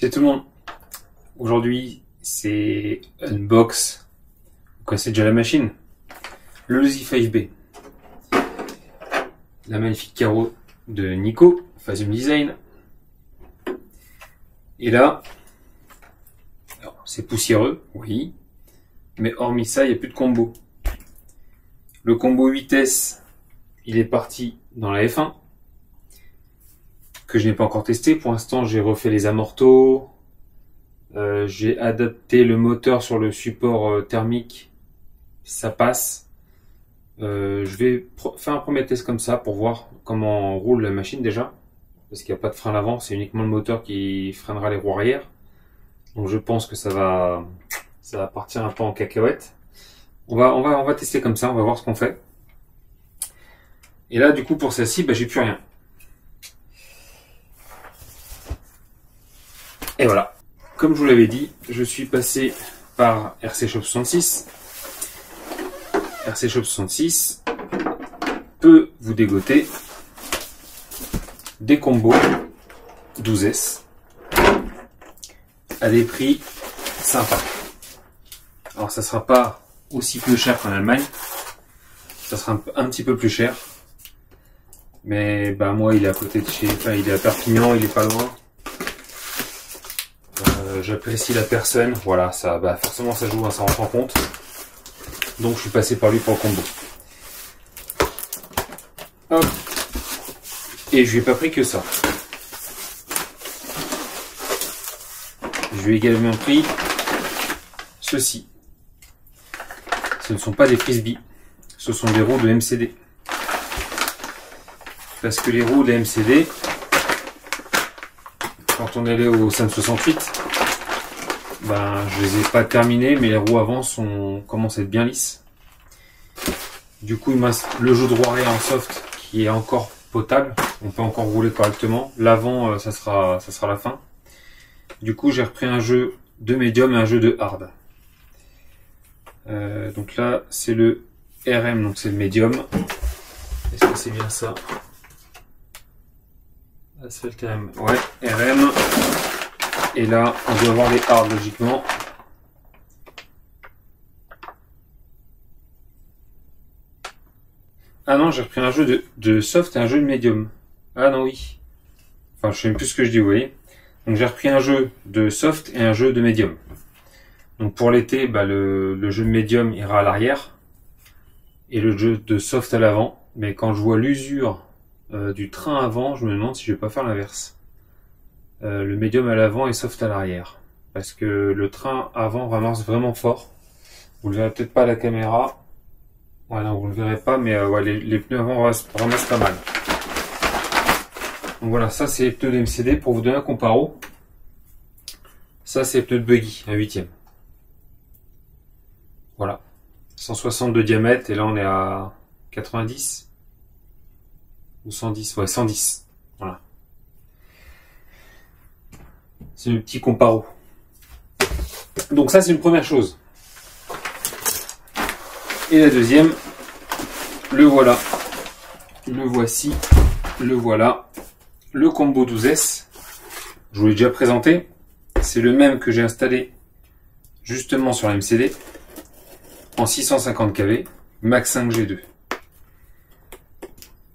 Salut tout le monde. Aujourd'hui, c'est unbox. Vous connaissez déjà la machine. Le Z5B. La magnifique carreau de Nico, Phasium Design. Et là, c'est poussiéreux, oui. Mais hormis ça, il n'y a plus de combo. Le combo 8S, il est parti dans la F1. Que je n'ai pas encore testé. Pour l'instant, j'ai refait les amortos. J'ai adapté le moteur sur le support thermique. Ça passe. Je vais faire un premier test comme ça pour voir comment roule la machine déjà. Parce qu'il n'y a pas de frein à l'avant, c'est uniquement le moteur qui freinera les roues arrière. Donc je pense que ça va partir un peu en cacahuète. On va tester comme ça, on va voir ce qu'on fait. Et là, du coup, pour celle-ci, j'ai plus rien. Et voilà. Comme je vous l'avais dit, je suis passé par RC Shop 66. RC Shop 66 peut vous dégoter des combos 12S à des prix sympas. Alors ça sera pas aussi peu cher qu'en Allemagne, ça sera un petit peu plus cher, mais moi il est à côté de il est à Perpignan, il est pas loin. J'apprécie la personne, voilà, ça, forcément ça joue, ça rentre en compte. Donc je suis passé par lui pour le combo. Hop. Et je lui ai pas pris que ça. Je lui ai également pris ceci. Ce ne sont pas des frisbees, ce sont des roues de MCD. Parce que les roues de MCD, quand on est allé au SAM 68, je les ai pas terminés, mais les roues avant commencent à être bien lisses. Du coup, il me reste le jeu de roue arrière en soft qui est encore potable. On peut encore rouler correctement. L'avant, ça sera la fin. Du coup, j'ai repris un jeu de médium et un jeu de hard. Donc là, c'est le RM, donc c'est le médium. Est-ce que c'est bien ça? Asphalt RM. Ouais, RM. Et là, on doit avoir les hard logiquement. Ah non, j'ai repris un jeu de soft et un jeu de médium. Ah non, oui. Enfin, je sais même plus ce que je dis, vous voyez. Donc j'ai repris un jeu de soft et un jeu de médium. Donc pour l'été, le jeu de médium ira à l'arrière et le jeu de soft à l'avant. Mais quand je vois l'usure du train avant, je me demande si je vais pas faire l'inverse. Le médium à l'avant et soft à l'arrière. Parce que le train avant ramasse vraiment fort. Vous le verrez peut-être pas à la caméra. Ouais, non, vous le verrez pas, mais les pneus avant ramassent pas mal. Donc voilà, ça c'est les pneus de MCD pour vous donner un comparo. Ça c'est les pneus de buggy, un 8e. Voilà. 160 de diamètre et là on est à 90. Ou 110, ouais 110. Voilà. C'est le petit comparo. Donc ça c'est une première chose. Et la deuxième, le voilà. Le voici. Le voilà. Le combo 12S. Je vous l'ai déjà présenté. C'est le même que j'ai installé justement sur la MCD en 650 kV, Max 5 G2.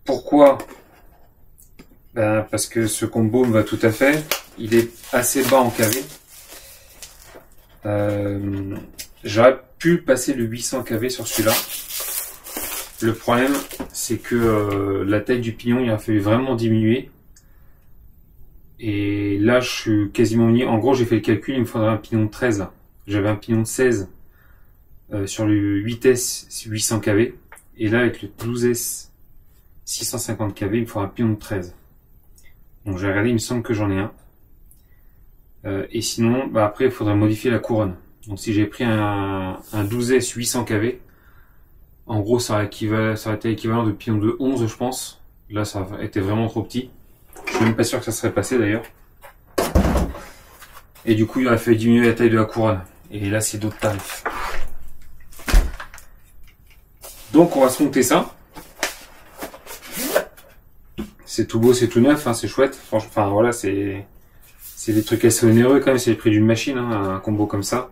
Pourquoi? Parce que ce combo me va tout à fait. Il est assez bas en kV. J'aurais pu passer le 800 kV sur celui-là. Le problème, c'est que la taille du pignon, il a fallu vraiment diminuer. Et là, je suis quasiment mis. En gros, j'ai fait le calcul, il me faudrait un pignon de 13. J'avais un pignon de 16 sur le 8S 800 kV. Et là, avec le 12S 650 kV, il me faudra un pignon de 13. Donc, j'ai regardé, il me semble que j'en ai un. Et sinon, après, il faudrait modifier la couronne. Donc, si j'ai pris un 12S 800 kV, en gros, ça aurait été l'équivalent de pignon de 11, je pense. Là, ça a été vraiment trop petit. Je suis même pas sûr que ça serait passé d'ailleurs. Et du coup, il aurait fallu diminuer la taille de la couronne. Et là, c'est d'autres tarifs. Donc, on va se monter ça. C'est tout beau, c'est tout neuf, hein, c'est chouette. Franchement, voilà, c'est C'est des trucs assez onéreux quand même, c'est le prix d'une machine, hein, un combo comme ça.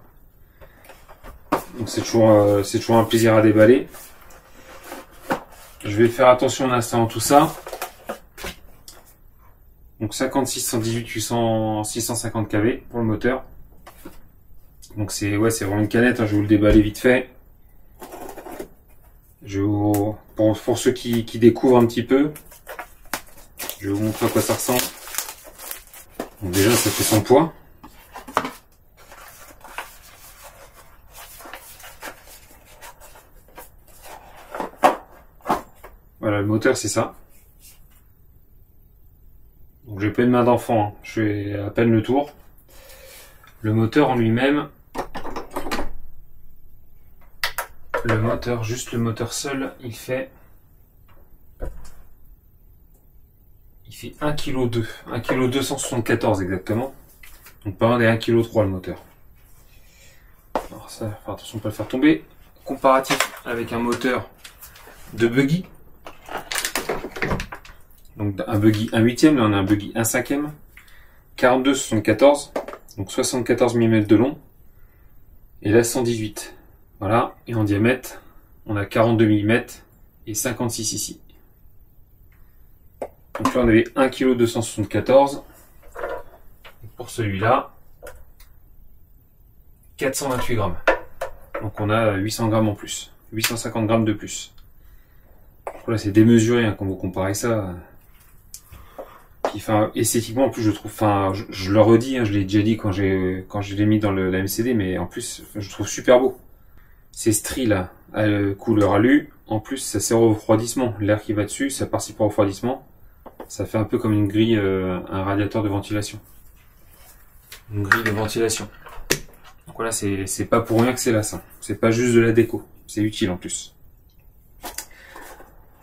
Donc c'est toujours un plaisir à déballer. Je vais faire attention en installant tout ça. Donc 56, 118, 800, 650 kV pour le moteur. Donc c'est vraiment une canette, hein, je vais vous le déballer vite fait. Pour ceux qui découvrent un petit peu, je vais vous montrer à quoi ça ressemble. Donc déjà ça fait son poids. Voilà, le moteur c'est ça. Donc j'ai pas une main d'enfant, hein. Je fais à peine le tour. Le moteur en lui-même, juste le moteur seul, il fait 1,2 kg, 1,2 kg 274 exactement. Donc pas loin des 1,3 kg le moteur. Alors ça, faire attention de ne pas le faire tomber. Comparatif avec un moteur de buggy. Donc un buggy 1/8, là on a un buggy 1/5, 42,74, donc 74 mm de long, et là 118. Voilà, et en diamètre, on a 42 mm et 56 ici. Donc là on avait 1,274 kg. Pour celui-là, 428 grammes. Donc on a 800 grammes en plus, 850 grammes de plus. Donc là c'est démesuré, hein, quand vous comparez ça. Enfin, esthétiquement en plus je trouve, enfin je le redis, hein, je l'ai déjà dit quand je l'ai mis dans la MCD, mais en plus je trouve super beau. Ces stries là, couleur alu, en plus ça sert au refroidissement, l'air qui va dessus, ça participe au refroidissement, ça fait un peu comme une grille, un radiateur de ventilation. Une grille de ventilation. Donc voilà, c'est pas pour rien que c'est là ça, c'est pas juste de la déco, c'est utile en plus.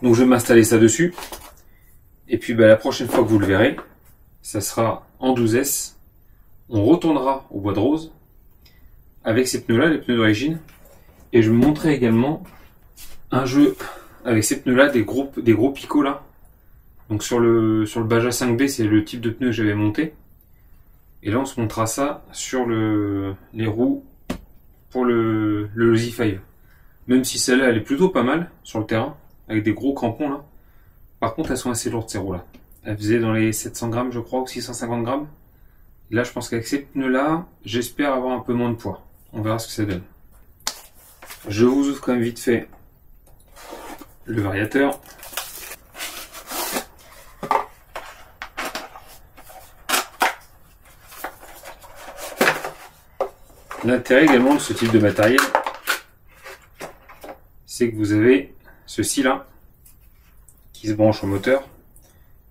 Donc je vais m'installer ça dessus. Et puis la prochaine fois que vous le verrez, ça sera en 12S. On retournera au bois de rose avec ces pneus là, les pneus d'origine. Et je vais vous montrer également un jeu avec ces pneus là, des gros picots là. Donc sur le Baja 5B, c'est le type de pneu que j'avais monté. Et là on se montrera ça sur les roues pour le Losi 5. Même si celle-là elle est plutôt pas mal sur le terrain, avec des gros crampons là. Par contre, elles sont assez lourdes ces roues-là. Elles faisaient dans les 700 grammes, je crois, ou 650 grammes. Là, je pense qu'avec ces pneus-là, j'espère avoir un peu moins de poids. On verra ce que ça donne. Je vous ouvre quand même vite fait le variateur. L'intérêt également de ce type de matériel, c'est que vous avez ceci-là, qui se branche au moteur,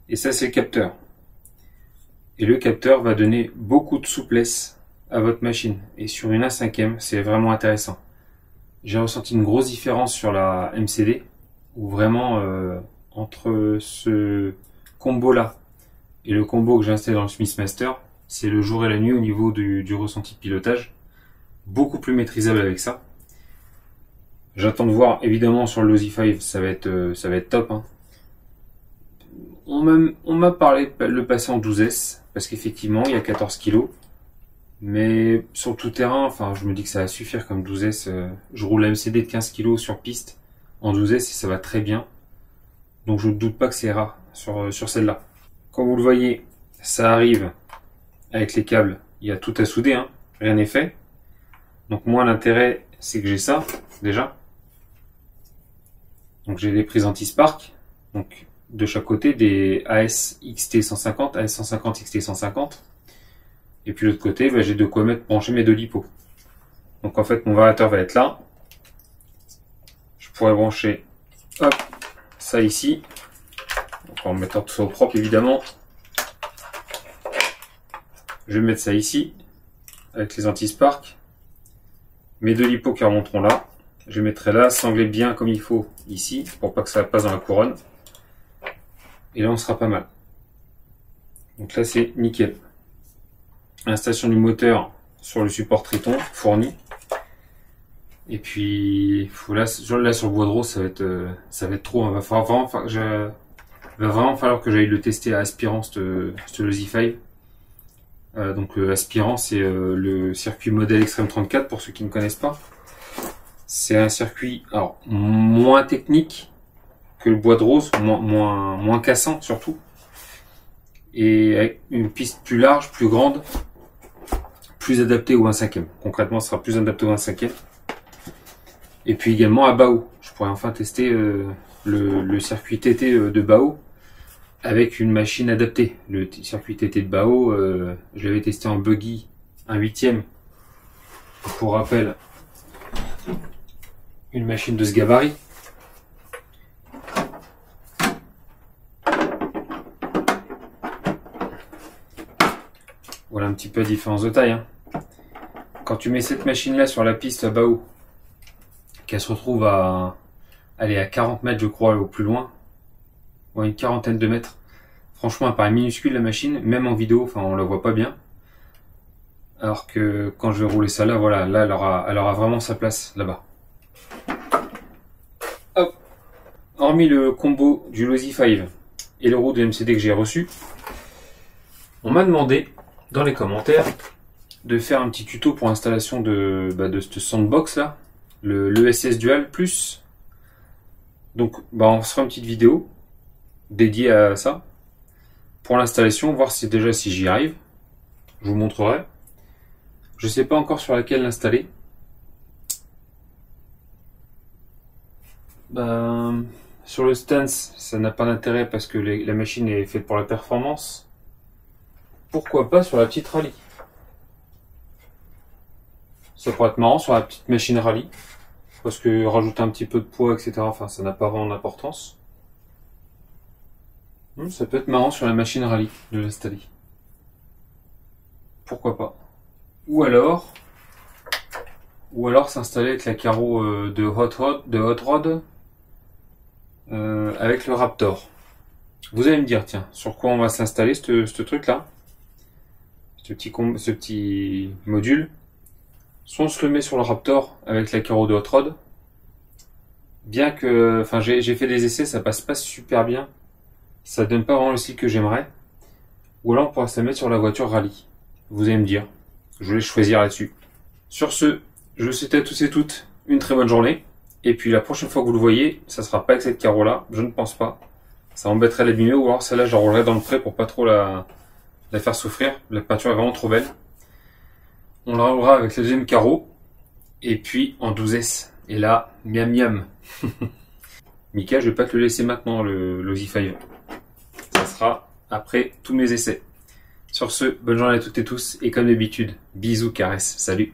et ça c'est le capteur. Et le capteur va donner beaucoup de souplesse à votre machine, et sur une 1/5, c'est vraiment intéressant. J'ai ressenti une grosse différence sur la MCD, où vraiment entre ce combo là et le combo que j'ai installé dans le Smithmaster, c'est le jour et la nuit au niveau du ressenti de pilotage, beaucoup plus maîtrisable avec ça. J'attends de voir, évidemment sur le Losi 5 ça va être top, hein. On m'a parlé de le passer en 12S, parce qu'effectivement il y a 14 kg, mais sur le tout terrain, enfin je me dis que ça va suffire comme 12S. Je roule la MCD de 15 kg sur piste en 12S et ça va très bien, donc je ne doute pas que c'est rare sur celle-là. Comme vous le voyez, ça arrive avec les câbles, il y a tout à souder, hein, rien n'est fait. Donc moi l'intérêt c'est que j'ai ça déjà, donc j'ai des prises anti-spark, donc de chaque côté des AS XT150, AS 150, XT150. Et puis l'autre côté, j'ai de quoi brancher mes deux lipos. Donc en fait, mon variateur va être là. Je pourrais brancher hop, ça ici. Donc en mettant tout ça au propre évidemment. Je vais mettre ça ici, avec les anti-spark. Mes deux lipos qui remonteront là. Je les mettrai là, sangler bien comme il faut ici, pour pas que ça passe dans la couronne. Et là on sera pas mal. Donc là c'est nickel. Installation du moteur sur le support Triton fourni. Et puis là sur le bois de rose ça va être trop. Il va vraiment falloir que j'aille le tester à aspirant ce Losi 5. Donc aspirant, c'est le circuit modèle Extreme 34 pour ceux qui ne connaissent pas. C'est un circuit alors moins technique que le bois de rose, moins cassant surtout, et avec une piste plus large, plus grande, plus adaptée au 25e. Concrètement, ce sera plus adapté au 25e. Et puis également à Bao. Je pourrais enfin tester le circuit TT de Bao avec une machine adaptée. Le circuit TT de Bao, je l'avais testé en buggy, un 8e. Pour rappel, une machine de ce gabarit. Voilà un petit peu la différence de taille. Hein. Quand tu mets cette machine-là sur la piste à Bao, qu'elle se retrouve à 40 mètres, je crois, au plus loin, ou une quarantaine de mètres. Franchement, elle paraît minuscule la machine, même en vidéo, enfin on la voit pas bien. Alors que quand je vais rouler ça là, voilà, là elle aura vraiment sa place là-bas. Hop. Hormis le combo du Losi 5 et le roue de MCD que j'ai reçu, on m'a demandé dans les commentaires de faire un petit tuto pour l'installation de cette sandbox là, le ESS Dual Plus. Donc on fera une petite vidéo dédiée à ça pour l'installation, voir si j'y arrive. Je vous montrerai. Je sais pas encore sur laquelle l'installer. Sur le stance, ça n'a pas d'intérêt parce que la machine est faite pour la performance. Pourquoi pas sur la petite rallye? Ça pourrait être marrant sur la petite machine rallye. Parce que rajouter un petit peu de poids, etc., enfin, ça n'a pas vraiment d'importance. Ça peut être marrant sur la machine rallye de l'installer. Pourquoi pas. Ou alors s'installer avec la carreau de Hot Rod avec le Raptor. Vous allez me dire, tiens, sur quoi on va s'installer ce truc-là, ce petit module. Soit on se le met sur le Raptor avec la carreau de Hot Rod. Bien que, enfin, j'ai fait des essais, ça passe pas super bien. Ça donne pas vraiment le style que j'aimerais. Ou alors on pourra se la mettre sur la voiture rallye. Vous allez me dire. Je vous laisse choisir là-dessus. Sur ce, je vous souhaite à tous et toutes une très bonne journée. Et puis la prochaine fois que vous le voyez, ça sera pas avec cette carreau là, je ne pense pas. Ça embêterait l'abîmer, ou alors celle-là je la roulerai dans le pré pour pas trop la faire souffrir. La peinture est vraiment trop belle. On la roulera avec le deuxième carreau. Et puis en 12S. Et là, miam miam. Mika, je vais pas te le laisser maintenant, le Losi 5. Ça sera après tous mes essais. Sur ce, bonne journée à toutes et tous. Et comme d'habitude, bisous, caresses. Salut.